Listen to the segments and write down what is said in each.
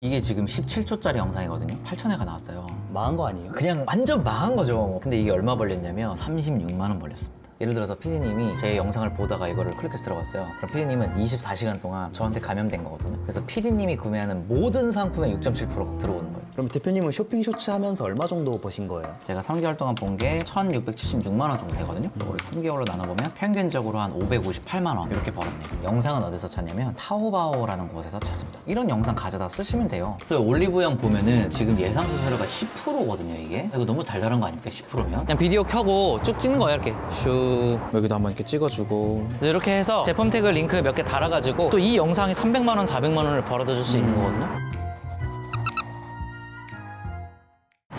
이게 지금 17초짜리 영상이거든요. 8,000회가 나왔어요. 망한 거 아니에요? 그냥 완전 망한 거죠. 근데 이게 얼마 벌렸냐면 36만 원 벌렸습니다. 예를 들어서 PD님이 제 영상을 보다가 이거를 클릭해서 들어갔어요. 그럼 PD님은 24시간 동안 저한테 감염된 거거든요. 그래서 PD님이 구매하는 모든 상품에 6.7%가 들어오는 거예요. 그럼 대표님은 쇼핑 쇼츠 하면서 얼마 정도 버신 거예요? 제가 3개월 동안 본 게 1,676만 원 정도 되거든요. 이걸 3개월로 나눠보면 평균적으로 한 558만 원 이렇게 벌었네요. 영상은 어디서 찾냐면 타오바오라는 곳에서 찾습니다. 이런 영상 가져다 쓰시면 돼요. 그래서 올리브영 보면은 지금 예상 수수료가 10%거든요, 이게. 이거 너무 달달한 거 아닙니까, 10%면? 그냥 비디오 켜고 쭉 찍는 거예요, 이렇게. 슉. 여기도 한번 이렇게 찍어주고. 그래서 이렇게 해서 제품 태그 링크 몇 개 달아가지고 또 이 영상이 300만 원, 400만 원을 벌어다 줄 수 있는 거거든요.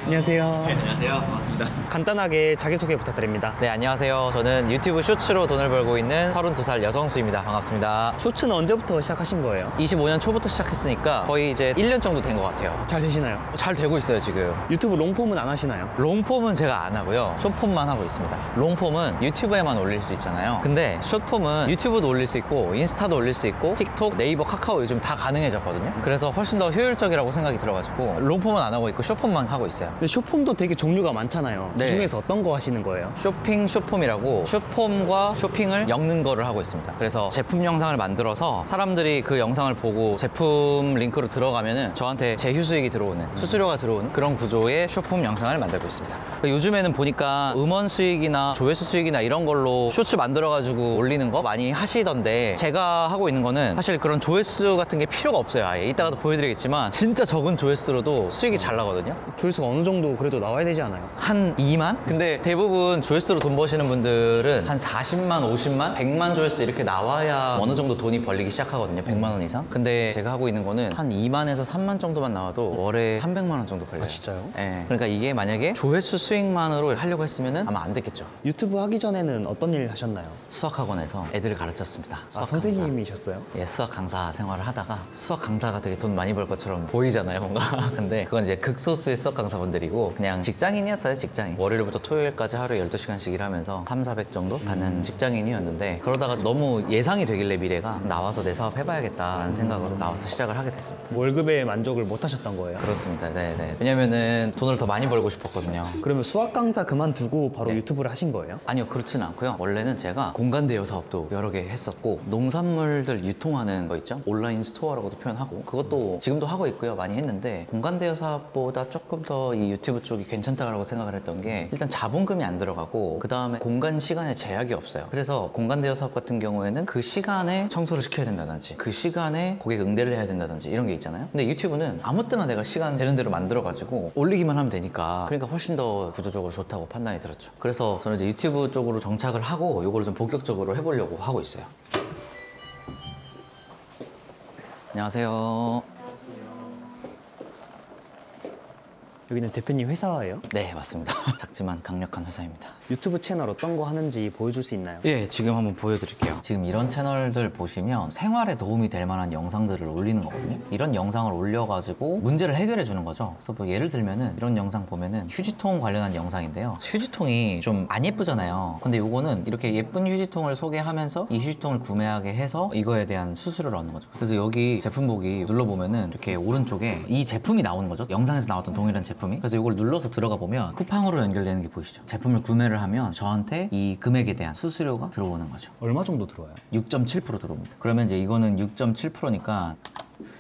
안녕하세요. 네, 안녕하세요. 반갑습니다. 간단하게 자기소개 부탁드립니다. 네, 안녕하세요. 저는 유튜브 쇼츠로 돈을 벌고 있는 32살 여성수입니다. 반갑습니다. 쇼츠는 언제부터 시작하신 거예요? 25년 초부터 시작했으니까 거의 이제 1년 정도 된 것 같아요. 잘 되시나요? 잘 되고 있어요, 지금. 유튜브 롱폼은 안 하시나요? 롱폼은 제가 안 하고요. 숏폼만 하고 있습니다. 롱폼은 유튜브에만 올릴 수 있잖아요. 근데 숏폼은 유튜브도 올릴 수 있고 인스타도 올릴 수 있고 틱톡, 네이버, 카카오 요즘 다 가능해졌거든요. 그래서 훨씬 더 효율적이라고 생각이 들어가지고 롱폼은 안 하고 있고 숏폼만 하고 있어요. 근데 쇼폼도 되게 종류가 많잖아요. 네. 그중에서 어떤 거 하시는 거예요? 쇼핑 숏폼이라고 숏폼과 쇼핑을 엮는 거를 하고 있습니다. 그래서 제품 영상을 만들어서 사람들이 그 영상을 보고 제품 링크로 들어가면은 저한테 제휴 수익이 들어오는, 수수료가 들어오는 그런 구조의 숏폼 영상을 만들고 있습니다. 요즘에는 보니까 음원 수익이나 조회수 수익이나 이런 걸로 쇼츠 만들어가지고 올리는 거 많이 하시던데, 제가 하고 있는 거는 사실 그런 조회수 같은 게 필요가 없어요. 아예 이따가도 보여드리겠지만 진짜 적은 조회수로도 수익이 잘 나거든요. 조회수가 어느 정도 그래도 나와야 되지 않아요? 한 2만? 근데 대부분 조회수로 돈 버시는 분들은 한 40만, 50만, 100만 조회수 이렇게 나와야 어느 정도 돈이 벌리기 시작하거든요. 100만 원 이상. 근데 제가 하고 있는 거는 한 2만에서 3만 정도만 나와도 월에 300만 원 정도 벌려요. 아, 진짜요? 네. 그러니까 이게 만약에 조회수 수익만으로 하려고 했으면은 아마 안 됐겠죠. 유튜브 하기 전에는 어떤 일 하셨나요? 수학학원에서 애들을 가르쳤습니다. 아, 선생님이셨어요? 예, 수학 강사 생활을 하다가 수학 강사가 되게 돈 많이 벌 것처럼 보이잖아요, 뭔가. 근데 그건 이제 극소수의 수학 강사분들이고 그냥 직장인이었어요, 직장인. 월요일부터 토요일까지 하루에 12시간씩 일하면서 300~400 정도 하는 직장인이었는데, 그러다가 너무 예상이 되길래 미래가 나와서 내 사업 해봐야겠다라는 생각으로 나와서 시작을 하게 됐습니다. 월급에 만족을 못 하셨던 거예요? 그렇습니다. 네네. 왜냐면은 돈을 더 많이 벌고 싶었거든요. 그러면 수학 강사 그만두고 바로 네. 유튜브를 하신 거예요? 아니요, 그렇지는 않고요. 원래는 제가 공간 대여 사업도 여러 개 했었고, 농산물들 유통하는 거 있죠? 온라인 스토어라고도 표현하고, 그것도 지금도 하고 있고요. 많이 했는데, 공간 대여 사업보다 조금 더 이 유튜브 쪽이 괜찮다고 생각을 했던 게, 일단 자본금이 안 들어가고, 그 다음에 공간 시간에 제약이 없어요. 그래서 공간 대여 사업 같은 경우에는 그 시간에 청소를 시켜야 된다든지, 그 시간에 고객 응대를 해야 된다든지 이런 게 있잖아요. 근데 유튜브는 아무 때나 내가 시간 되는 대로 만들어가지고 올리기만 하면 되니까, 그러니까 훨씬 더 구조적으로 좋다고 판단이 들었죠. 그래서 저는 이제 유튜브 쪽으로 정착을 하고 요거를 좀 본격적으로 해보려고 하고 있어요. 안녕하세요. 여기는 대표님 회사예요? 네, 맞습니다. 작지만 강력한 회사입니다. 유튜브 채널 어떤 거 하는지 보여줄 수 있나요? 예, 지금 한번 보여드릴게요. 지금 이런 채널들 보시면 생활에 도움이 될 만한 영상들을 올리는 거거든요. 이런 영상을 올려가지고 문제를 해결해 주는 거죠. 그래서 뭐 예를 들면은 이런 영상 보면은 휴지통 관련한 영상인데요. 휴지통이 좀 안 예쁘잖아요. 근데 요거는 이렇게 예쁜 휴지통을 소개하면서 이 휴지통을 구매하게 해서 이거에 대한 수수료를 얻는 거죠. 그래서 여기 제품 보기 눌러보면은 이렇게 오른쪽에 이 제품이 나오는 거죠. 영상에서 나왔던 동일한 제품이. 그래서 이걸 눌러서 들어가 보면 쿠팡으로 연결되는 게 보이시죠? 제품을 구매를 하면 저한테 이 금액에 대한 수수료가 들어오는 거죠. 얼마 정도 들어와요? 6.7% 들어옵니다. 그러면 이제 이거는 6.7%니까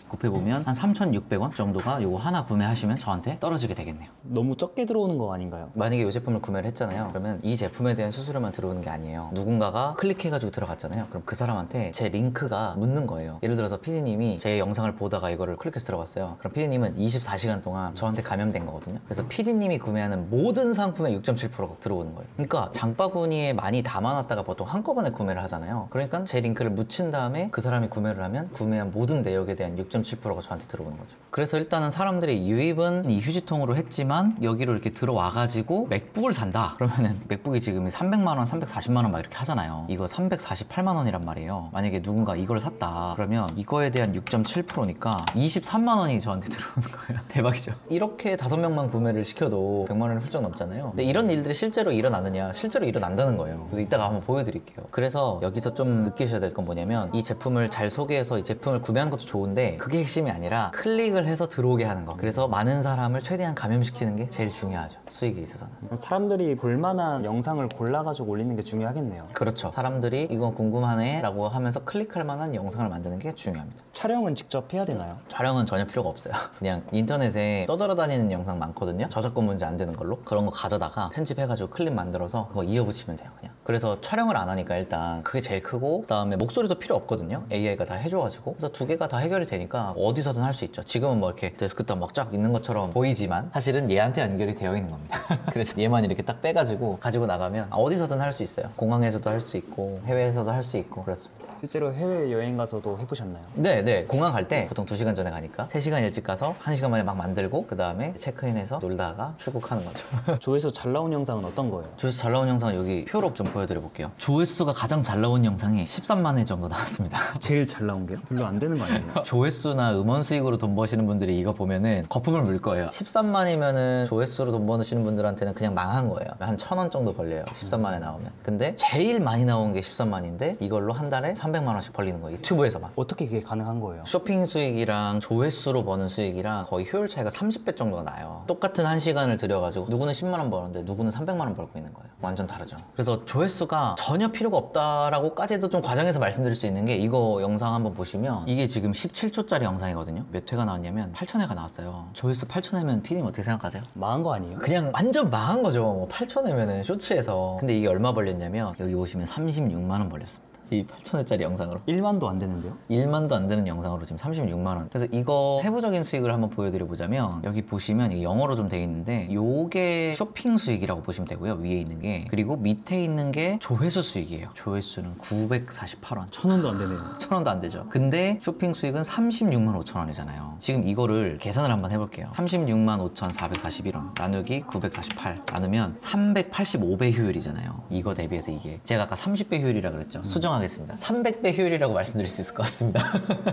곱해보면 한 3,600원 정도가 요거 하나 구매하시면 저한테 떨어지게 되겠네요. 너무 적게 들어오는 거 아닌가요? 만약에 이 제품을 구매를 했잖아요. 그러면 이 제품에 대한 수수료만 들어오는 게 아니에요. 누군가가 클릭해가지고 들어갔잖아요. 그럼 그 사람한테 제 링크가 묻는 거예요. 예를 들어서 PD님이 제 영상을 보다가 이거를 클릭해서 들어갔어요. 그럼 PD님은 24시간 동안 저한테 감염된 거거든요. 그래서 PD님이 구매하는 모든 상품에 6.7%가 들어오는 거예요. 그러니까 장바구니에 많이 담아놨다가 보통 한꺼번에 구매를 하잖아요. 그러니까 제 링크를 묻힌 다음에 그 사람이 구매를 하면 구매한 모든 내역에 대한 6.7%가 저한테 들어오는 거죠. 그래서 일단은 사람들이 유입은 이 휴지통으로 했지만 여기로 이렇게 들어와가지고 맥북을 산다. 그러면은 맥북이 지금 300만 원, 340만 원 막 이렇게 하잖아요. 이거 348만 원이란 말이에요. 만약에 누군가 이걸 샀다. 그러면 이거에 대한 6.7%니까 23만 원이 저한테 들어오는 거예요. 대박이죠. 이렇게 5명만 구매를 시켜도 100만 원이 훌쩍 넘잖아요. 근데 이런 일들이 실제로 일어나느냐? 실제로 일어난다는 거예요. 그래서 이따가 한번 보여드릴게요. 그래서 여기서 좀 느끼셔야 될 건 뭐냐면, 이 제품을 잘 소개해서 이 제품을 구매하는 것도 좋은데 그게 핵심이 아니라 클릭을 해서 들어오게 하는 거. 그래서 많은 사람을 최대한 감염시키는 게 제일 중요하죠. 수익에 있어서는. 사람들이 볼만한 영상을 골라가지고 올리는 게 중요하겠네요. 그렇죠. 사람들이 이거 궁금하네 라고 하면서 클릭할 만한 영상을 만드는 게 중요합니다. 촬영은 직접 해야 되나요? 촬영은 전혀 필요가 없어요. 그냥 인터넷에 떠돌아다니는 영상 많거든요. 저작권 문제 안 되는 걸로. 그런 거 가져다가 편집해가지고 클립 만들어서 그거 이어붙이면 돼요, 그냥. 그래서 촬영을 안 하니까 일단 그게 제일 크고, 그다음에 목소리도 필요 없거든요. AI가 다 해줘가지고. 그래서 두 개가 다 해결이 되니까 어디서든 할 수 있죠. 지금은 뭐 이렇게 데스크탑 막 쫙 있는 것처럼 보이지만 사실은 얘한테 연결이 되어 있는 겁니다. 그래서 얘만 이렇게 딱 빼가지고 가지고 나가면 어디서든 할 수 있어요. 공항에서도 할 수 있고 해외에서도 할 수 있고 그렇습니다. 실제로 해외여행 가서도 해보셨나요? 네. 공항 갈 때 보통 2시간 전에 가니까 3시간 일찍 가서 1시간 만에 막 만들고 그 다음에 체크인해서 놀다가 출국하는 거죠. 조회수 잘 나온 영상은 어떤 거예요? 조회수 잘 나온 영상 여기 표로 좀 보여드려 볼게요. 조회수가 가장 잘 나온 영상이 13만 회 정도 나왔습니다. 제일 잘 나온 게요? 별로 안 되는 거 아니에요? 조회수나 음원 수익으로 돈 버시는 분들이 이거 보면은 거품을 물 거예요. 13만이면은 조회수로 돈 버시는 분들한테는 그냥 망한 거예요. 한 1,000원 정도 벌려요. 13만에 나오면. 근데 제일 많이 나온 게 13만인데 이걸로 한 달에 300만 원씩 벌리는 거예요. 유튜브에서만. 어떻게 그게 가능한 거예요? 쇼핑 수익이랑 조회수로 버는 수익이랑 거의 효율 차이가 30배 정도가 나요. 똑같은 1시간을 들여가지고 누구는 10만 원 버는데 누구는 300만 원 벌고 있는 거예요. 완전 다르죠. 그래서 조회수가 전혀 필요가 없다라고까지도 좀 과장해서 말씀드릴 수 있는 게, 이거 영상 한번 보시면 이게 지금 17초짜리 영상이거든요. 몇 회가 나왔냐면 8,000회가 나왔어요. 조회수 8,000회면 피디님 어떻게 생각하세요? 망한 거 아니에요? 그냥 완전 망한 거죠. 뭐 8,000회면은 쇼츠에서. 근데 이게 얼마 벌렸냐면 여기 보시면 36만 원 벌렸습니다. 이 8,000회짜리 영상으로 1만도 안 되는데요? 1만도 안 되는 영상으로 지금 36만 원. 그래서 이거 세부적인 수익을 한번 보여드려 보자면, 여기 보시면 이게 영어로 좀 되어 있는데 요게 쇼핑 수익이라고 보시면 되고요. 위에 있는 게. 그리고 밑에 있는 게 조회수 수익이에요. 조회수는 948원. 1,000원도 안 되네요. 1,000원도 안 되죠. 근데 쇼핑 수익은 36만 5천 원이잖아요. 지금 이거를 계산을 한번 해볼게요. 36만 5,441원 나누기 948 나누면 385배 효율이잖아요. 이거 대비해서 이게 제가 아까 30배 효율이라 그랬죠. 수정하겠습니다. 300배 효율이라고 말씀드릴 수 있을 것 같습니다.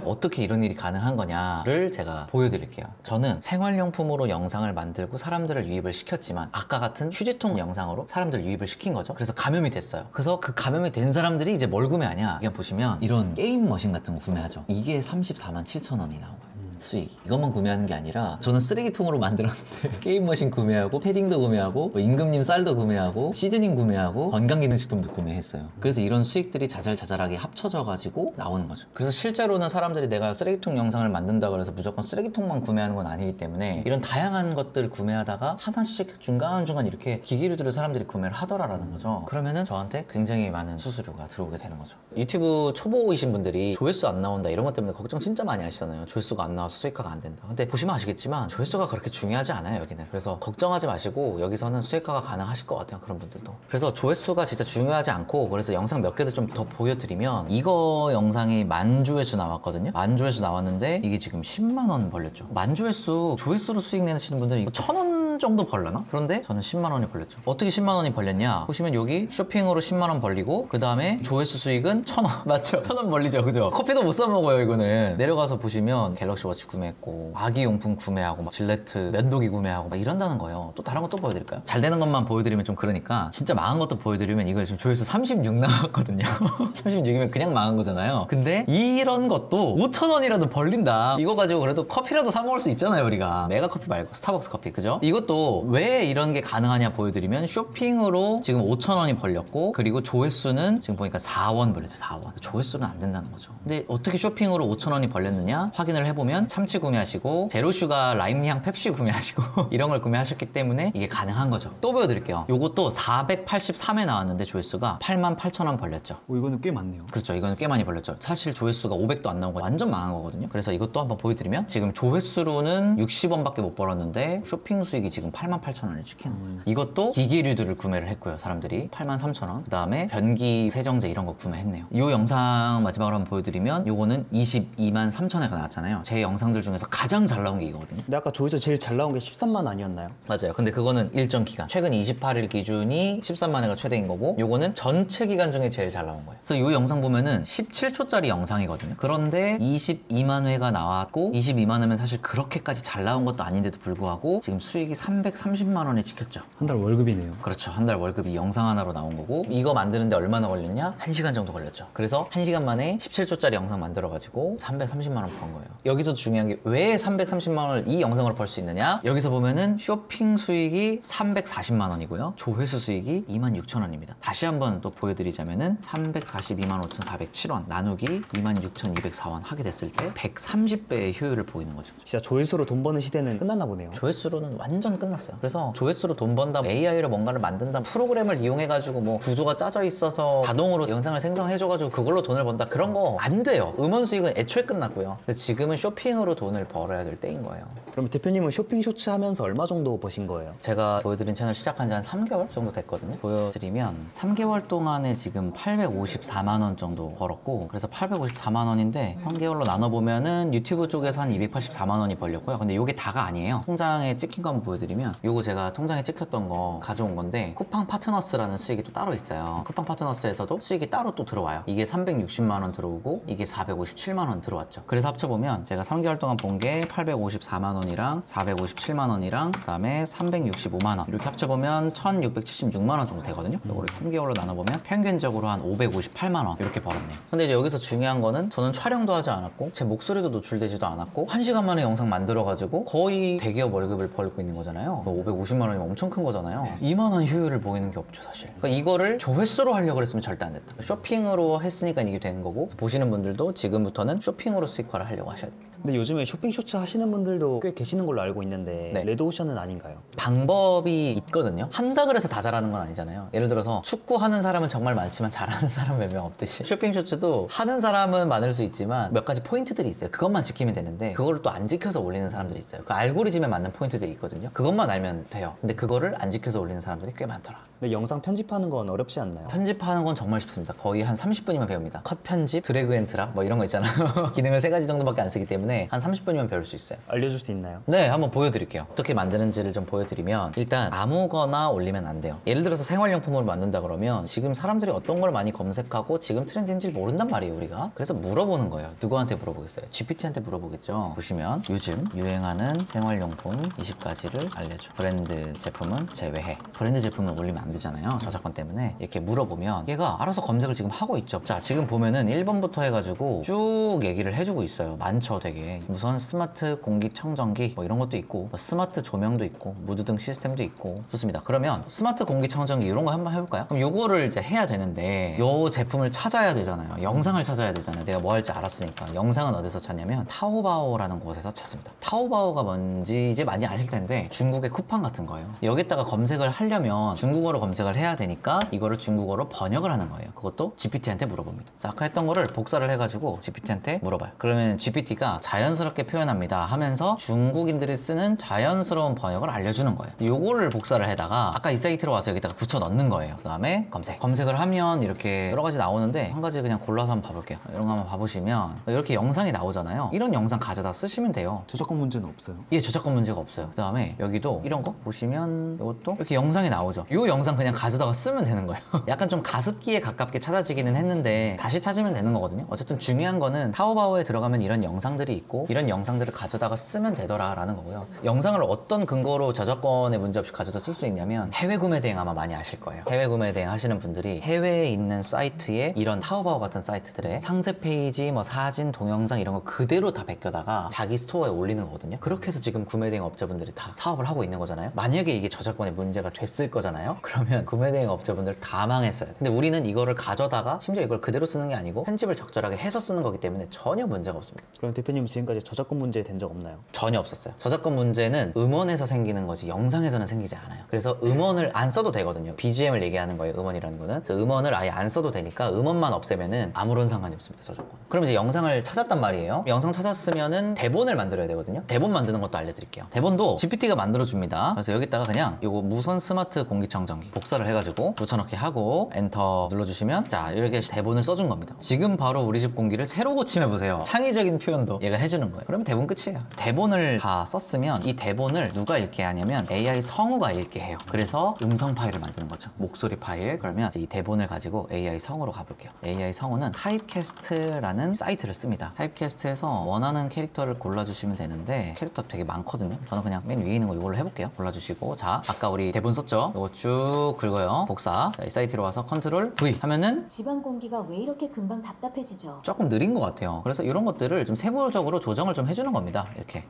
어떻게 이런 일이 가능한 거냐를 제가 보여드릴게요. 저는 생활용품으로 영상을 만들고 사람들을 유입을 시켰지만, 아까 같은 휴지통 영상으로 사람들을 유입을 시킨 거죠. 그래서 감염이 됐어요. 그래서 그 감염이 된 사람들이 이제 뭘 구매하냐, 그냥 보시면 이런 게임 머신 같은 거 구매하죠. 이게 34만 7천 원이 나온 거예요. 수익. 이것만 구매하는 게 아니라 저는 쓰레기통으로 만들었는데 게임 머신 구매하고 패딩도 구매하고 뭐 임금님 쌀도 구매하고 시즈닝 구매하고 건강기능식품도 구매했어요. 그래서 이런 수익들이 자잘자잘하게 합쳐져 가지고 나오는 거죠. 그래서 실제로는 사람들이 내가 쓰레기통 영상을 만든다 그래서 무조건 쓰레기통만 구매하는 건 아니기 때문에 이런 다양한 것들 구매하다가 하나씩 중간중간 이렇게 기기류들을 사람들이 구매를 하더라라는 거죠. 그러면은 저한테 굉장히 많은 수수료가 들어오게 되는 거죠. 유튜브 초보이신 분들이 조회수 안 나온다 이런 것 때문에 걱정 진짜 많이 하시잖아요. 조회수가 안 나와서 수익화가 안 된다. 근데 보시면 아시겠지만 조회수가 그렇게 중요하지 않아요, 여기는. 그래서 걱정하지 마시고 여기서는 수익화가 가능하실 것 같아요, 그런 분들도. 그래서 조회수가 진짜 중요하지 않고, 그래서 영상 몇 개를 좀 더 보여드리면, 이거 영상이 10,000조회수 나왔거든요. 10,000조회수 나왔는데 이게 지금 10만 원 벌렸죠. 10,000조회수, 조회수로 수익 내시는 분들은 이거 1,000원 정도 벌려나? 그런데 저는 10만 원이 벌렸죠. 어떻게 10만 원이 벌렸냐? 보시면 여기 쇼핑으로 10만 원 벌리고, 그 다음에 조회수 수익은 1,000원. 맞죠? 1,000원 벌리죠, 그죠? 커피도 못 사 먹어요, 이거는. 내려가서 보시면 갤럭시 워치 구매했고, 아기용품 구매하고, 막 질레트 면도기 구매하고 막 이런다는 거예요. 또 다른 거 또 보여드릴까요? 잘 되는 것만 보여드리면 좀 그러니까, 진짜 망한 것도 보여드리면, 이거 지금 조회수 36 나왔거든요. 36이면 그냥 망한 거잖아요. 근데 이런 것도 5,000원이라도 벌린다. 이거 가지고 그래도 커피라도 사 먹을 수 있잖아요, 우리가. 메가커피 말고 스타벅스 커피, 그죠? 이것도 왜 이런 게 가능하냐 보여드리면, 쇼핑으로 지금 5,000원이 벌렸고, 그리고 조회수는 지금 보니까 4원 벌렸죠. 4원. 조회수는 안 된다는 거죠. 근데 어떻게 쇼핑으로 5,000원이 벌렸느냐 확인을 해보면, 참치 구매하시고 제로슈가 라임향 펩시 구매하시고 이런 걸 구매하셨기 때문에 이게 가능한 거죠. 또 보여드릴게요. 요것도 483회 나왔는데 조회수가 88,000원 벌렸죠. 이거는 꽤 많네요. 그렇죠. 이거는 꽤 많이 벌렸죠. 사실 조회수가 500도 안 나온 거 완전 망한 거거든요. 그래서 이것도 한번 보여드리면, 지금 조회수로는 60원밖에 못 벌었는데 쇼핑 수익이 지금 88,000원을 찍히는 거예요. 이것도 기계류들을 구매를 했고요. 사람들이 83,000원. 그 다음에 변기, 세정제 이런 거 구매했네요. 이 영상 마지막으로 한번 보여드리면, 요거는 22만 3천회가 나왔잖아요. 제 영상들 중에서 가장 잘 나온 게 이거거든요. 근데 아까 조회수 제일 잘 나온 게 13만 아니었나요? 맞아요. 근데 그거는 일정 기간, 최근 28일 기준이 13만 회가 최대인 거고, 요거는 전체 기간 중에 제일 잘 나온 거예요. 그래서 이 영상 보면은 17초짜리 영상이거든요. 그런데 22만 회가 나왔고, 22만 회면 사실 그렇게까지 잘 나온 것도 아닌데도 불구하고 지금 수익이 330만 원이 찍혔죠. 한 달 월급이네요. 그렇죠. 한 달 월급이 영상 하나로 나온 거고, 이거 만드는데 얼마나 걸렸냐? 1시간 정도 걸렸죠. 그래서 1시간 만에 17초짜리 영상 만들어가지고 330만 원 번 거예요. 여기서 중요한 게 왜 330만 원을 이 영상으로 벌 수 있느냐? 여기서 보면은 쇼핑 수익이 340만 원이고요. 조회수 수익이 26,000원입니다. 다시 한번 또 보여드리자면은 342만 5,407원 나누기 26,204원 하게 됐을 때 130배의 효율을 보이는 거죠. 진짜 조회수로 돈 버는 시대는 끝났나 보네요. 조회수로는 완전 끝났어요. 그래서 조회수로 돈 번다, AI로 뭔가를 만든다, 프로그램을 이용해가지고 뭐 구조가 짜져 있어서 자동으로 영상을 생성해줘가지고 그걸로 돈을 번다, 그런 거 안 돼요. 음원 수익은 애초에 끝났고요. 그래서 지금은 쇼핑으로 돈을 벌어야 될 때인 거예요. 그럼 대표님은 쇼핑 쇼츠 하면서 얼마 정도 버신 거예요? 제가 보여드린 채널 시작한 지 한 3개월 정도 됐거든요. 보여드리면 3개월 동안에 지금 854만 원 정도 벌었고, 그래서 854만 원인데 3개월로 나눠보면은 유튜브 쪽에서 한 284만 원이 벌렸고요. 근데 이게 다가 아니에요. 통장에 찍힌 거 한번 보여드리면, 요거 제가 통장에 찍혔던 거 가져온 건데, 쿠팡 파트너스라는 수익이 또 따로 있어요. 쿠팡 파트너스에서도 수익이 따로 또 들어와요. 이게 360만 원 들어오고 이게 457만 원 들어왔죠. 그래서 합쳐보면 제가 3개월 동안 본 게 854만 원이랑 457만 원이랑 그다음에 365만 원, 이렇게 합쳐보면 1676만 원 정도 되거든요. 이거를 3개월로 나눠보면 평균적으로 한 558만 원 이렇게 벌었네요. 근데 이제 여기서 중요한 거는 저는 촬영도 하지 않았고 제 목소리도 노출되지도 않았고 1시간 만에 영상 만들어가지고 거의 대기업 월급을 벌고 있는 거잖아요. 550만 원이면 엄청 큰 거잖아요. 이만한 효율을 보이는 게 없죠, 사실. 그러니까 이거를 조회수로 하려고 했으면 절대 안 됐다. 쇼핑으로 했으니까 이게 된 거고, 보시는 분들도 지금부터는 쇼핑으로 수익화를 하려고 하셔야 됩니다. 근데 요즘에 쇼핑 쇼츠 하시는 분들도 꽤 계시는 걸로 알고 있는데 네. 레드오션은 아닌가요? 방법이 있거든요. 한다 그래서 다 잘하는 건 아니잖아요. 예를 들어서 축구하는 사람은 정말 많지만 잘하는 사람은 몇 명 없듯이, 쇼핑 쇼츠도 하는 사람은 많을 수 있지만 몇 가지 포인트들이 있어요. 그것만 지키면 되는데 그거를 또 안 지켜서 올리는 사람들이 있어요. 그 알고리즘에 맞는 포인트들이 있거든요. 그것만 알면 돼요. 근데 그거를 안 지켜서 올리는 사람들이 꽤 많더라. 근데 영상 편집하는 건 어렵지 않나요? 편집하는 건 정말 쉽습니다. 거의 한 30분이면 배웁니다. 컷 편집, 드래그 앤 드랍 뭐 이런 거 있잖아요. 기능을 3가지 정도밖에 안 쓰기 때문에 한 30분이면 배울 수 있어요. 알려줄 수 있나요? 네, 한번 보여드릴게요. 어떻게 만드는지를 좀 보여드리면, 일단 아무거나 올리면 안 돼요. 예를 들어서 생활용품으로 만든다 그러면 지금 사람들이 어떤 걸 많이 검색하고 지금 트렌드인지 모른단 말이에요, 우리가. 그래서 물어보는 거예요. 누구한테 물어보겠어요? GPT한테 물어보겠죠. 보시면 요즘 유행하는 생활용품 20가지를 알려줘. 브랜드 제품은 제외해. 브랜드 제품은 올리면 안 되잖아요, 저작권 때문에. 이렇게 물어보면 얘가 알아서 검색을 지금 하고 있죠. 자, 지금 보면은 1번부터 해가지고 쭉 얘기를 해주고 있어요. 많죠, 되게. 우선 스마트 공기청정기 뭐 이런 것도 있고, 뭐 스마트 조명도 있고, 무드등 시스템도 있고. 좋습니다. 그러면 스마트 공기청정기 이런 거 한번 해볼까요? 그럼 요거를 이제 해야 되는데 요 제품을 찾아야 되잖아요. 영상을 찾아야 되잖아요. 내가 뭐 할지 알았으니까. 영상은 어디서 찾냐면 타오바오라는 곳에서 찾습니다. 타오바오가 뭔지 이제 많이 아실 텐데 중국의 쿠팡 같은 거예요. 여기다가 검색을 하려면 중국어로 검색을 해야 되니까 이거를 중국어로 번역을 하는 거예요. 그것도 GPT한테 물어봅니다. 자, 아까 했던 거를 복사를 해가지고 GPT한테 물어봐요. 그러면 GPT가 자연스럽게 표현합니다 하면서 중국인들이 쓰는 자연스러운 번역을 알려주는 거예요. 요거를 복사를 해다가 아까 이 사이트로 와서 여기다가 붙여 넣는 거예요. 그 다음에 검색을 하면 이렇게 여러 가지 나오는데 한 가지 그냥 골라서 한번 봐볼게요. 이런 거 한번 봐보시면 이렇게 영상이 나오잖아요. 이런 영상 가져다 쓰시면 돼요. 저작권 문제는 없어요? 예, 저작권 문제가 없어요. 그 다음에 여기도 이런 거 보시면 이것도 이렇게 영상이 나오죠. 이 영상 그냥 가져다가 쓰면 되는 거예요. 약간 좀 가습기에 가깝게 찾아지기는 했는데 다시 찾으면 되는 거거든요. 어쨌든 중요한 거는 타오바오에 들어가면 이런 영상들이 있고 이런 영상들을 가져다가 쓰면 되더라라는 거고요. 영상을 어떤 근거로 저작권에 문제 없이 가져다 쓸 수 있냐면 해외 구매 대행 아마 많이 아실 거예요. 해외 구매 대행 하시는 분들이 해외에 있는 사이트에 이런 타오바오 같은 사이트들의 상세 페이지, 뭐 사진, 동영상 이런 거 그대로 다 베껴다가 자기 스토어에 올리는 거거든요. 그렇게 해서 지금 구매 대행 업자분들이 다 사업을 하고 있는 거잖아요. 만약에 이게 저작권에 문제가 됐을 거잖아요. 그러면 구매 대행 업자분들 다 망했어요. 근데 우리는 이거를 가져다가 심지어 이걸 그대로 쓰는 게 아니고 편집을 적절하게 해서 쓰는 거기 때문에 전혀 문제가 없습니다. 그럼 대표님 지금까지 저작권 문제 된 적 없나요? 전혀 없었어요. 저작권 문제는 음원에서 생기는 거지 영상에서는 생기지 않아요. 그래서 음원을 안 써도 되거든요. BGM을 얘기하는 거예요, 음원이라는 거는. 그래서 음원을 아예 안 써도 되니까 음원만 없애면은 아무런 상관이 없습니다, 저작권. 그럼 이제 영상을 찾았단 말이에요. 영상 찾았으면은 대본을 만들어야 되거든요. 대본 만드는 것도 알려드릴게요. 대본도 GPT가 만들어줍니다. 그래서 여기다가 그냥 이거 무선 스마트 공기청정기 복사를 해가지고 붙여넣기 하고 엔터 눌러주시면 자, 이렇게 대본을 써준 겁니다. 지금 바로 우리 집 공기를 새로 고침해보세요. 창의적인 표현도 얘가 해주는 거예요. 그러면 대본 끝이에요. 대본을 다 썼으면 이 대본을 누가 읽게 하냐면 AI 성우가 읽게 해요. 그래서 음성 파일을 만드는 거죠. 목소리 파일. 그러면 이제 이 대본을 가지고 AI 성우로 가볼게요. AI 성우는 타입캐스트라는 사이트를 씁니다. 타입캐스트에서 원하는 캐릭터를 골라주시면 되는데 캐릭터 되게 많거든요. 저는 그냥 맨 위에 있는 거 이걸로 해볼게요. 골라주시고, 자, 아까 우리 대본 썼죠? 이거 쭉 긁어요. 복사. 자, 이 사이트로 와서 컨트롤 V 하면은 집안 공기가 왜 이렇게 금방 답답해지죠? 조금 느린 것 같아요. 그래서 이런 것들을 좀 세부적으로 조정을 좀 해주는 겁니다. 이렇게.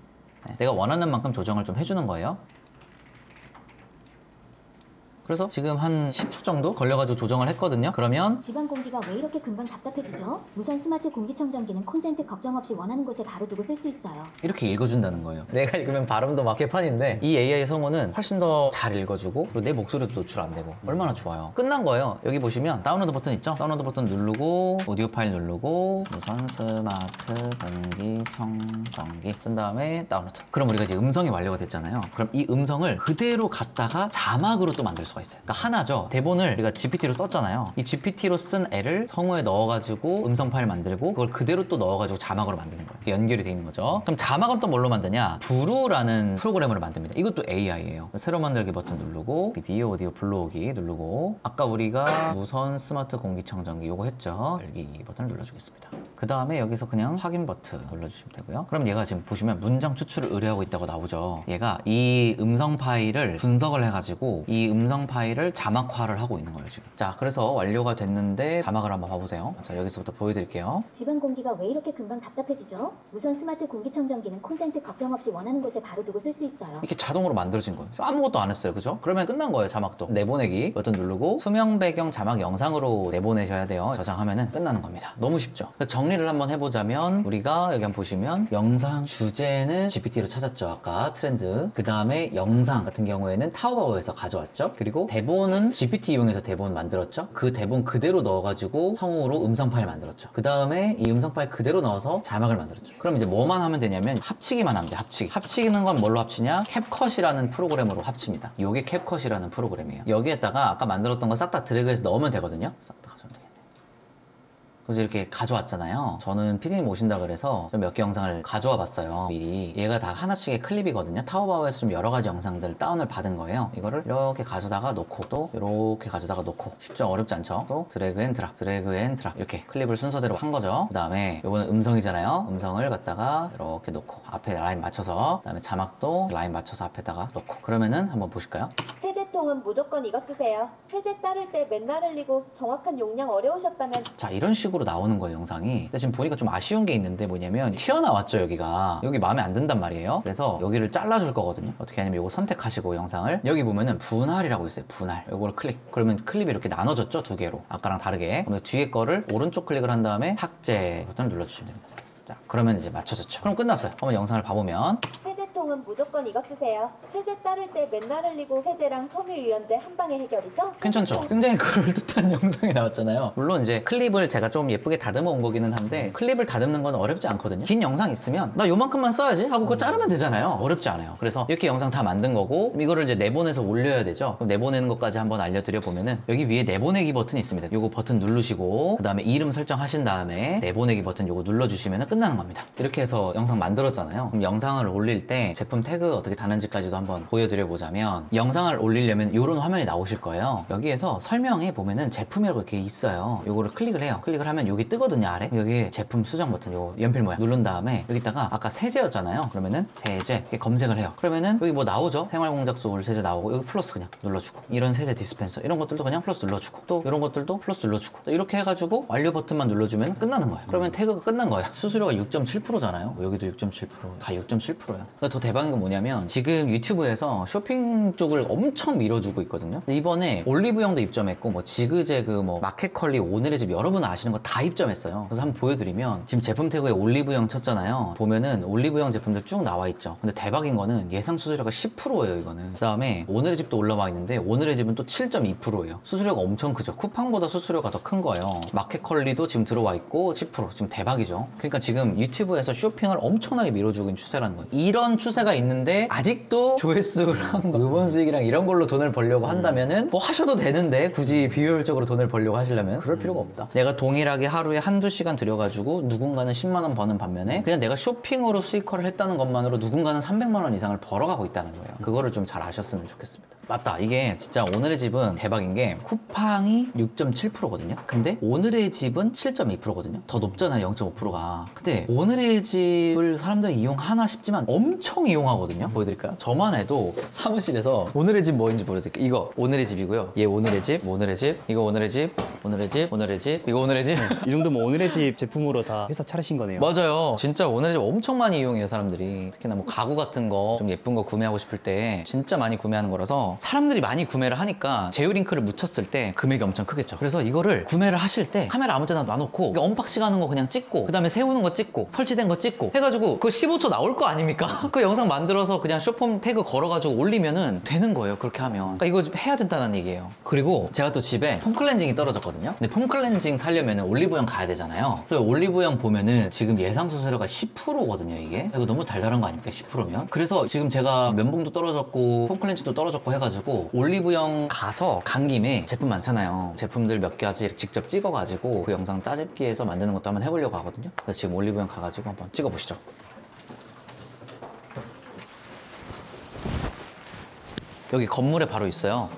네, 내가 원하는 만큼 조정을 좀 해주는 거예요. 그래서 지금 한 10초 정도 걸려가지고 조정을 했거든요. 그러면 집안 공기가 왜 이렇게 금방 답답해지죠? 무선 스마트 공기청정기는 콘센트 걱정 없이 원하는 곳에 바로 두고 쓸 수 있어요. 이렇게 읽어준다는 거예요. 내가 읽으면 발음도 막 개판인데 이 AI 성우는 훨씬 더 잘 읽어주고 그리고 내 목소리도 노출 안 되고 얼마나 좋아요. 끝난 거예요. 여기 보시면 다운로드 버튼 있죠? 다운로드 버튼 누르고 오디오 파일 누르고 무선 스마트 공기청정기 쓴 다음에 다운로드. 그럼 우리가 이제 음성이 완료가 됐잖아요. 그럼 이 음성을 그대로 갖다가 자막으로 또 만들 수 있어요. 그러니까 하나죠. 대본을 우리가 GPT로 썼잖아요. 이 GPT로 쓴 애를 성우에 넣어가지고 음성 파일 만들고 그걸 그대로 또 넣어가지고 자막으로 만드는 거예요. 연결이 돼 있는 거죠. 그럼 자막은 또 뭘로 만드냐? 브루라는 프로그램으로 만듭니다. 이것도 AI예요. 새로 만들기 버튼 누르고 비디오 오디오 불러오기 누르고 아까 우리가 무선 스마트 공기청정기 요거 했죠. 열기 버튼을 눌러주겠습니다. 그 다음에 여기서 그냥 확인 버튼 눌러주시면 되고요. 그럼 얘가 지금 보시면 문장 추출을 의뢰하고 있다고 나오죠. 얘가 이 음성 파일을 분석을 해가지고 이 음성 파일을 자막화를 하고 있는 거예요 지금. 자, 그래서 완료가 됐는데 자막을 한번 봐보세요. 자, 여기서부터 보여드릴게요. 집안 공기가 왜 이렇게 금방 답답해지죠? 무선 스마트 공기청정기는 콘센트 걱정 없이 원하는 곳에 바로 두고 쓸 수 있어요. 이렇게 자동으로 만들어진 거예요. 아무것도 안 했어요. 그죠? 그러면 끝난 거예요. 자막도. 내보내기 버튼 누르고 수명 배경 자막 영상으로 내보내셔야 돼요. 저장하면은 끝나는 겁니다. 너무 쉽죠? 그래서 정리를 한번 해보자면 우리가 여기 한번 보시면 영상 주제는 GPT로 찾았죠. 아까 트렌드. 그 다음에 영상 같은 경우에는 타오바오에서 가져왔죠. 그리고 대본은 GPT 이용해서 대본 만들었죠. 그 대본 그대로 넣어가지고 성우로 음성 파일 만들었죠. 그 다음에 이 음성 파일 그대로 넣어서 자막을 만들었죠. 그럼 이제 뭐만 하면 되냐면 합치기만 하면 돼. 합치기. 합치는 건 뭘로 합치냐? 캡컷이라는 프로그램으로 합칩니다. 이게 캡컷이라는 프로그램이에요. 여기에다가 아까 만들었던 거 싹 다 드래그해서 넣으면 되거든요. 싹 다 가져오면 되겠네. 그래서 이렇게 가져왔잖아요. 저는 PD님 오신다 그래서 좀 몇 개 영상을 가져와 봤어요. 미리. 얘가 다 하나씩의 클립이거든요. 타오바오에서 좀 여러 가지 영상들 다운을 받은 거예요. 이거를 이렇게 가져다가 놓고 또 이렇게 가져다가 놓고 쉽죠? 어렵지 않죠? 또 드래그 앤 드랍, 드래그 앤 드랍 이렇게 클립을 순서대로 한 거죠. 그 다음에 이거는 음성이잖아요. 음성을 갖다가 이렇게 놓고 앞에 라인 맞춰서 그 다음에 자막도 라인 맞춰서 앞에다가 놓고 그러면은 한번 보실까요? 세제통은 무조건 이거 쓰세요. 세제 따를 때 맨날 흘리고 정확한 용량 어려우셨다면 자, 이런 식으로 나오는 거예요, 영상이. 근데 지금 보니까 좀 아쉬운 게 있는데 뭐냐면 튀어나왔죠, 여기가. 여기 마음에 안 든단 말이에요. 그래서 여기를 잘라줄 거거든요. 어떻게 하냐면 이거 선택하시고 영상을 여기 보면은 분할이라고 있어요. 분할. 이걸 클릭. 그러면 클립이 이렇게 나눠졌죠, 두 개로. 아까랑 다르게. 그러면 뒤에 거를 오른쪽 클릭을 한 다음에 탁제 버튼을 눌러주시면 됩니다. 자, 그러면 이제 맞춰졌죠. 그럼 끝났어요. 한번 영상을 봐보면 세제통은 무조건 이거 쓰세요. 세제 따를 때 맨날 흘리고 세제랑 섬유유연제 한 방에 해결이죠? 괜찮죠? 굉장히 그럴듯한 영상이 나왔잖아요. 물론 이제 클립을 제가 좀 예쁘게 다듬어 온 거기는 한데 클립을 다듬는 건 어렵지 않거든요. 긴 영상 있으면 나 요만큼만 써야지 하고 그거 자르면 되잖아요. 어렵지 않아요. 그래서 이렇게 영상 다 만든 거고 이거를 이제 내보내서 올려야 되죠. 그럼 내보내는 것까지 한번 알려드려 보면은 여기 위에 내보내기 버튼이 있습니다. 요거 버튼 누르시고 그 다음에 이름 설정하신 다음에 내보내기 버튼 요거 눌러주시면 끝나는 겁니다. 이렇게 해서 영상 만들었잖아요. 그럼 영상을 올릴 때 제품 태그 어떻게 다는지까지도 한번 보여드려 보자면 영상을 올리려면 이런 화면이 나오실 거예요. 여기에서 설명에 보면은 제품이라고 이렇게 있어요. 요거를 클릭을 해요. 클릭을 하면 여기 뜨거든요, 아래. 여기에 제품 수정 버튼 요 연필 모양 누른 다음에 여기다가 아까 세제였잖아요. 그러면은 세제 이렇게 검색을 해요. 그러면은 여기 뭐 나오죠? 생활공작소 울세제 나오고 여기 플러스 그냥 눌러주고 이런 세제 디스펜서 이런 것들도 그냥 플러스 눌러주고 또 이런 것들도 플러스 눌러주고 또 이렇게 해가지고 완료 버튼만 눌러주면 끝나는 거예요. 그러면 태그가 끝난 거예요. 수수료가 6.7%잖아요. 여기도 6.7%, 다 6.7%야. 더 대박인 건 뭐냐면 지금 유튜브에서 쇼핑 쪽을 엄청 밀어주고 있거든요. 근데 이번에 올리브영도 입점했고 뭐 지그재그 뭐 마켓컬리 오늘의 집 여러분 아시는 거 다 입점했어요. 그래서 한번 보여드리면 지금 제품 태그에 올리브영 쳤잖아요. 보면은 올리브영 제품들 쭉 나와 있죠. 근데 대박인 거는 예상 수수료가 10%예요 이거는. 그 다음에 오늘의 집도 올라와 있는데 오늘의 집은 또 7.2%예요. 수수료가 엄청 크죠. 쿠팡보다 수수료가 더 큰 거예요. 마켓컬리도 지금 들어와 있고 10% 지금 대박이죠. 그러니까 지금 유튜브에서 쇼핑을 엄청나게 밀어주고 있는 추세라는 거예요. 이런 추세가 있는데 아직도 조회수랑 음원 수익이랑 이런 걸로 돈을 벌려고 한다면은 뭐 하셔도 되는데 굳이 비효율적으로 돈을 벌려고 하시려면 그럴 필요가 없다. 내가 동일하게 하루에 한두 시간 들여가지고 누군가는 10만 원 버는 반면에 그냥 내가 쇼핑으로 수익화를 했다는 것만으로 누군가는 300만 원 이상을 벌어가고 있다는 거예요. 그거를 좀 잘 아셨으면 좋겠습니다. 맞다. 이게 진짜 오늘의 집은 대박인 게 쿠팡이 6.7%거든요. 근데 오늘의 집은 7.2%거든요. 더 높잖아요, 0.5%가. 근데 오늘의 집을 사람들이 이용하나 싶지만 엄청 이용하거든요. 보여드릴까요? 저만 해도 사무실에서 오늘의 집 뭐인지 보여드릴게요. 이거 오늘의 집이고요. 얘 오늘의 집, 오늘의 집, 이거 오늘의 집, 오늘의 집, 오늘의 집, 이거 오늘의 집. 이 정도면 오늘의 집 제품으로 다 회사 차리신 거네요. 맞아요. 진짜 오늘의 집 엄청 많이 이용해요, 사람들이. 특히나 뭐 가구 같은 거 좀 예쁜 거 구매하고 싶을 때 진짜 많이 구매하는 거라서 사람들이 많이 구매를 하니까 제휴링크를 묻혔을 때 금액이 엄청 크겠죠. 그래서 이거를 구매를 하실 때 카메라 아무 때나 놔놓고 언박싱 하는 거 그냥 찍고 그 다음에 세우는 거 찍고 설치된 거 찍고 해가지고 그거 15초 나올 거 아닙니까? 그 영상 만들어서 그냥 쇼폼 태그 걸어가지고 올리면은 되는 거예요. 그렇게 하면. 그러니까 이거 좀 해야 된다는 얘기예요. 그리고 제가 또 집에 폼 클렌징이 떨어졌거든요. 근데 폼 클렌징 사려면 올리브영 가야 되잖아요. 그래서 올리브영 보면은 지금 예상 수수료가 10%거든요, 이게. 이거 너무 달달한 거 아닙니까? 10%면. 그래서 지금 제가 면봉도 떨어졌고 폼 클렌징도 떨어졌고 해가지고 올리브영 가서 간 김에 제품 많잖아요. 제품들 몇 가지 직접 찍어가지고 그 영상 짜집기해서 만드는 것도 한번 해보려고 하거든요. 그래서 지금 올리브영 가가지고 한번 찍어보시죠. 여기 건물에 바로 있어요.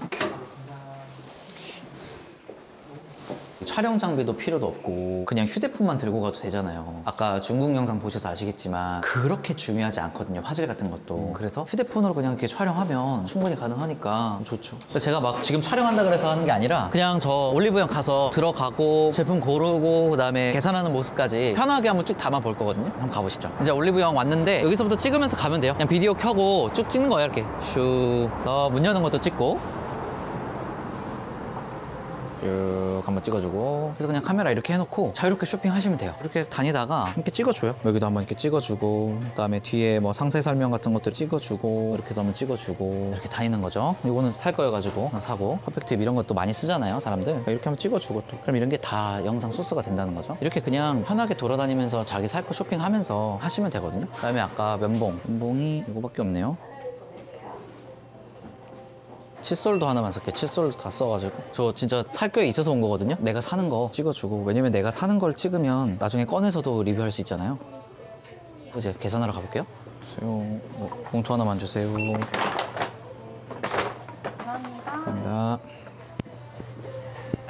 촬영 장비도 필요도 없고 그냥 휴대폰만 들고 가도 되잖아요. 아까 중국 영상 보셔서 아시겠지만 그렇게 중요하지 않거든요, 화질 같은 것도. 그래서 휴대폰으로 그냥 이렇게 촬영하면 충분히 가능하니까 좋죠. 그래서 제가 막 지금 촬영한다 그래서 하는 게 아니라 그냥 저 올리브영 가서 들어가고 제품 고르고 그다음에 계산하는 모습까지 편하게 한번 쭉 담아 볼 거거든요. 한번 가보시죠. 이제 올리브영 왔는데 여기서부터 찍으면서 가면 돼요. 그냥 비디오 켜고 쭉 찍는 거예요. 이렇게 슉 해서 문 여는 것도 찍고 쭉 한번 찍어주고 그래서 그냥 카메라 이렇게 해놓고 자유롭게 쇼핑하시면 돼요. 이렇게 다니다가 이렇게 찍어줘요. 여기도 한번 이렇게 찍어주고 그다음에 뒤에 뭐 상세 설명 같은 것들 찍어주고 이렇게 해서 한번 찍어주고 이렇게 다니는 거죠. 이거는 살 거여가지고 그냥 사고 퍼펙트입 이런 것도 많이 쓰잖아요, 사람들. 이렇게 한번 찍어주고 또 그럼 이런 게 다 영상 소스가 된다는 거죠. 이렇게 그냥 편하게 돌아다니면서 자기 살 거 쇼핑하면서 하시면 되거든요. 그다음에 아까 면봉이 이거밖에 없네요. 칫솔도 하나만 살게. 칫솔도 다 써가지고 저 진짜 살 게 있어서 온 거거든요. 내가 사는 거 찍어주고 왜냐면 내가 사는 걸 찍으면 나중에 꺼내서도 리뷰할 수 있잖아요. 이제 계산하러 가볼게요. 봉투 하나만 주세요. 감사합니다.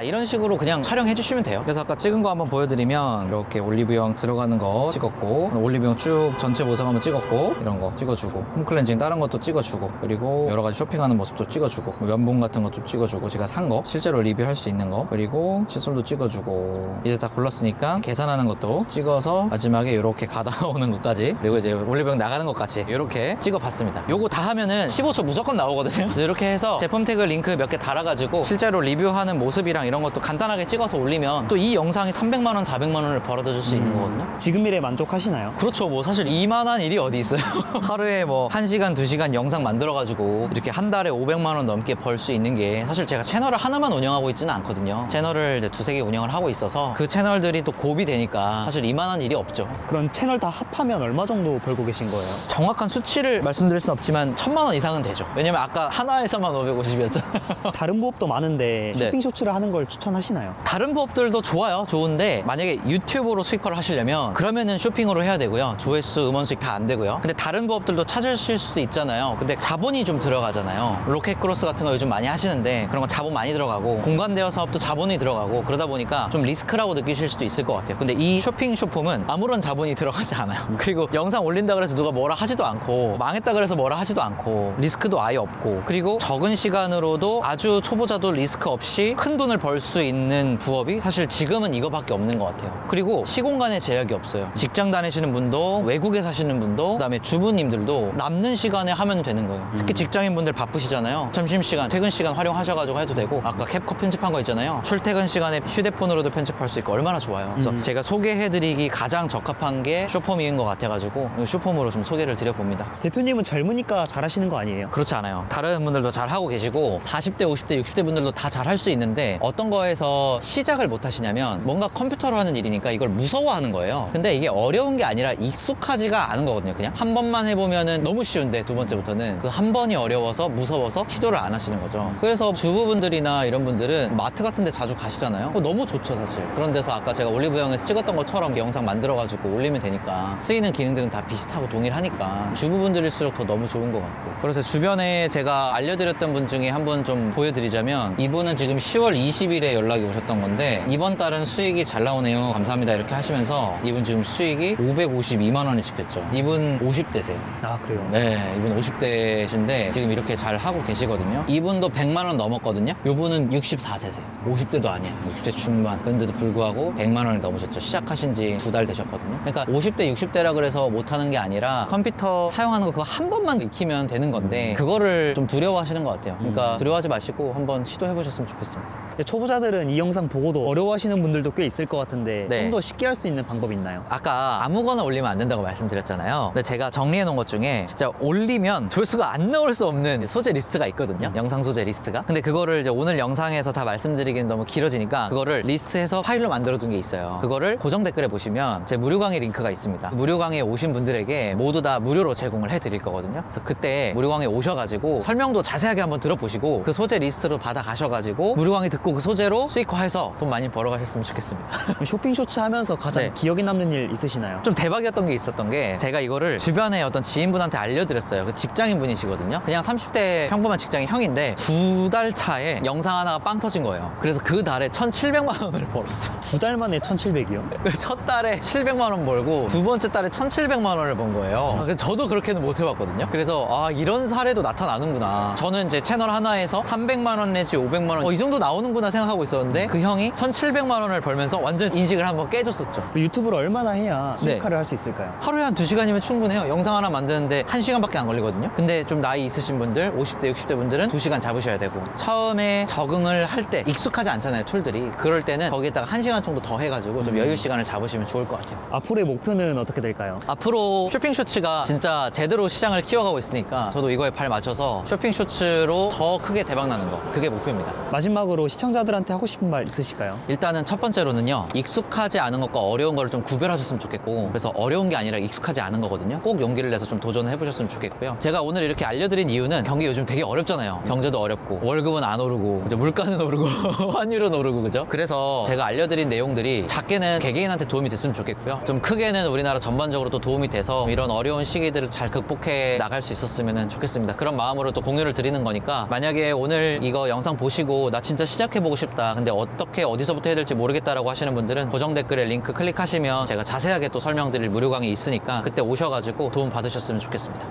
이런 식으로 그냥 촬영해 주시면 돼요. 그래서 아까 찍은 거 한번 보여드리면 이렇게 올리브영 들어가는 거 찍었고 올리브영 쭉 전체 모습 한번 찍었고 이런 거 찍어주고 홈 클렌징 다른 것도 찍어주고 그리고 여러 가지 쇼핑하는 모습도 찍어주고 면봉 같은 거 좀 찍어주고 제가 산 거 실제로 리뷰할 수 있는 거 그리고 칫솔도 찍어주고 이제 다 골랐으니까 계산하는 것도 찍어서 마지막에 이렇게 가다 오는 것까지 그리고 이제 올리브영 나가는 것까지 이렇게 찍어봤습니다. 요거 다 하면은 15초 무조건 나오거든요. 그래서 이렇게 해서 제품 태그 링크 몇 개 달아가지고 실제로 리뷰하는 모습이랑 이런 것도 간단하게 찍어서 올리면 또 이 영상이 300만 원, 400만 원을 벌어다 줄 수 있는 거거든요. 지금 일에 만족하시나요? 그렇죠. 뭐 사실 이만한 일이 어디 있어요. 하루에 뭐 1시간, 2시간 영상 만들어가지고 이렇게 한 달에 500만 원 넘게 벌 수 있는 게 사실 제가 채널을 하나만 운영하고 있지는 않거든요. 채널을 이제 2-3개 운영을 하고 있어서 그 채널들이 또 곱이 되니까 사실 이만한 일이 없죠. 그런 채널 다 합하면 얼마 정도 벌고 계신 거예요? 정확한 수치를 말씀드릴 수는 없지만 1000만 원 이상은 되죠. 왜냐면 아까 하나에서만 550이었잖아요. 다른 부업도 많은데 네. 쇼핑 쇼츠를 하는 걸 추천하시나요? 다른 부업들도 좋아요. 좋은데 만약에 유튜브로 수익화를 하시려면 그러면은 쇼핑으로 해야 되고요. 조회수, 음원 수익 다 안 되고요. 근데 다른 부업들도 찾으실 수도 있잖아요. 근데 자본이 좀 들어가잖아요. 로켓크로스 같은 거 요즘 많이 하시는데 그런 거 자본 많이 들어가고 공간대여 사업도 자본이 들어가고 그러다 보니까 좀 리스크라고 느끼실 수도 있을 것 같아요. 근데 이 쇼핑 쇼폼은 아무런 자본이 들어가지 않아요. 그리고 영상 올린다 그래서 누가 뭐라 하지도 않고 망했다 그래서 뭐라 하지도 않고 리스크도 아예 없고 그리고 적은 시간으로도 아주 초보자도 리스크 없이 큰 돈을 벌 수 있는 부업이 사실 지금은 이거밖에 없는 것 같아요. 그리고 시공간에 제약이 없어요. 직장 다니시는 분도 외국에 사시는 분도 그다음에 주부님들도 남는 시간에 하면 되는 거예요. 특히 직장인분들 바쁘시잖아요. 점심시간, 퇴근 시간 활용하셔가지고 해도 되고 아까 캡컷 편집한 거 있잖아요. 출퇴근 시간에 휴대폰으로도 편집할 수 있고 얼마나 좋아요. 그래서 제가 소개해드리기 가장 적합한 게 쇼폼인 것 같아가지고 쇼폼으로 좀 소개를 드려봅니다. 대표님은 젊으니까 잘하시는 거 아니에요? 그렇지 않아요. 다른 분들도 잘 하고 계시고 40대, 50대, 60대 분들도 다 잘 할 수 있는데 어떤 거에서 시작을 못 하시냐면 뭔가 컴퓨터로 하는 일이니까 이걸 무서워하는 거예요. 근데 이게 어려운 게 아니라 익숙하지가 않은 거거든요. 그냥 한 번만 해보면은 너무 쉬운데 두 번째부터는 그 한 번이 어려워서 무서워서 시도를 안 하시는 거죠. 그래서 주부분들이나 이런 분들은 마트 같은 데 자주 가시잖아요. 너무 좋죠 사실. 그런 데서 아까 제가 올리브영에서 찍었던 것처럼 영상 만들어가지고 올리면 되니까 쓰이는 기능들은 다 비슷하고 동일하니까 주부분들일수록 더 너무 좋은 것 같고. 그래서 주변에 제가 알려드렸던 분 중에 한 분 좀 보여드리자면, 이분은 지금 10월 20일에 연락이 오셨던 건데 이번 달은 수익이 잘 나오네요 감사합니다 이렇게 하시면서 이분 지금 수익이 552만 원이 찍혔죠. 이분 50대세요. 아, 그래요? 네, 이분 50대신데 지금 이렇게 잘 하고 계시거든요. 이분도 100만 원 넘었거든요. 이분은 64세세요. 50대도 아니야. 60대 중반. 그런데도 불구하고 100만 원을 넘으셨죠. 시작하신 지 2달 되셨거든요. 그러니까 50대, 60대라 그래서 못하는 게 아니라 컴퓨터 사용하는 거 그거 한 번만 익히면 되는 건데 그거를 좀 두려워하시는 것 같아요. 그러니까 두려워하지 마시고 한번 시도해 보셨으면 좋겠습니다. 초보자들은 이 영상 보고도 어려워하시는 분들도 꽤 있을 것 같은데 네. 좀 더 쉽게 할 수 있는 방법이 있나요? 아까 아무거나 올리면 안 된다고 말씀드렸잖아요. 근데 제가 정리해 놓은 것 중에 진짜 올리면 조회수가 안 나올 수 없는 소재 리스트가 있거든요. 영상 소재 리스트가. 근데 그거를 이제 오늘 영상에서 다 말씀드리기는 너무 길어지니까 그거를 리스트해서 파일로 만들어 둔 게 있어요. 그거를 고정 댓글에 보시면 제 무료 강의 링크가 있습니다. 무료 강의에 오신 분들에게 모두 다 무료로 제공을 해 드릴 거거든요. 그래서 그때 무료 강의 오셔가지고 설명도 자세하게 한번 들어보시고 그 소재 리스트로 받아 가셔가지고 무료 강의 듣고 그 소재로 수익화해서 돈 많이 벌어가셨으면 좋겠습니다. 쇼핑 쇼츠 하면서 가장 네. 기억에 남는 일 있으시나요? 좀 대박이었던 게 있었던 게, 제가 이거를 주변에 어떤 지인분한테 알려드렸어요. 그 직장인 분이시거든요. 그냥 30대 평범한 직장인 형인데 2달 차에 영상 하나가 빵 터진 거예요. 그래서 그 달에 1,700만 원을 벌었어. 2달 만에 1,700이요? 첫 달에 700만 원 벌고 두 번째 달에 1,700만 원을 번 거예요. 근데 저도 그렇게는 못 해봤거든요. 그래서 아, 이런 사례도 나타나는구나. 저는 제 채널 하나에서 300만 원 내지 500만 원 이 정도 나오는구나 생각하고 있었는데 그 형이 1,700만 원을 벌면서 완전 인식을 한번 깨줬었죠. 유튜브를 얼마나 해야 네. 수익화를 할 수 있을까요? 하루에 한 2시간이면 충분해요. 영상 하나 만드는데 1시간밖에 안 걸리거든요. 근데 좀 나이 있으신 분들, 50대, 60대 분들은 2시간 잡으셔야 되고, 처음에 적응을 할 때 익숙하지 않잖아요, 툴들이. 그럴 때는 거기에다가 1시간 정도 더 해가지고 좀 여유 시간을 잡으시면 좋을 것 같아요. 앞으로의 목표는 어떻게 될까요? 앞으로 쇼핑 쇼츠가 진짜 제대로 시장을 키워가고 있으니까 저도 이거에 발 맞춰서 쇼핑 쇼츠로 더 크게 대박 나는 거, 그게 목표입니다. 마지막으로 시청자들한테 하고 싶은 말 있으실까요? 일단은 첫 번째로는요, 익숙하지 않은 것과 어려운 거를 좀 구별하셨으면 좋겠고, 그래서 어려운 게 아니라 익숙하지 않은 거거든요. 꼭 용기를 내서 좀 도전을 해보셨으면 좋겠고요. 제가 오늘 이렇게 알려드린 이유는 경기 요즘 되게 어렵잖아요. 경제도 어렵고 월급은 안 오르고 이제 물가는 오르고 환율은 오르고, 그죠? 그래서 제가 알려드린 내용들이 작게는 개개인한테 도움이 됐으면 좋겠고요. 좀 크게는 우리나라 전반적으로 또 도움이 돼서 이런 어려운 시기들을 잘 극복해 나갈 수 있었으면 좋겠습니다. 그런 마음으로 또 공유를 드리는 거니까, 만약에 오늘 이거 영상 보시고 나 진짜 시작해보고 싶다, 근데 어떻게 어디서부터 해야 될지 모르겠다라고 하시는 분들은 고정 댓글에 링크 클릭하시면 제가 자세하게 또 설명드릴 무료 강의 있으니까 그때 오셔가지고 도움 받으셨으면 좋겠습니다.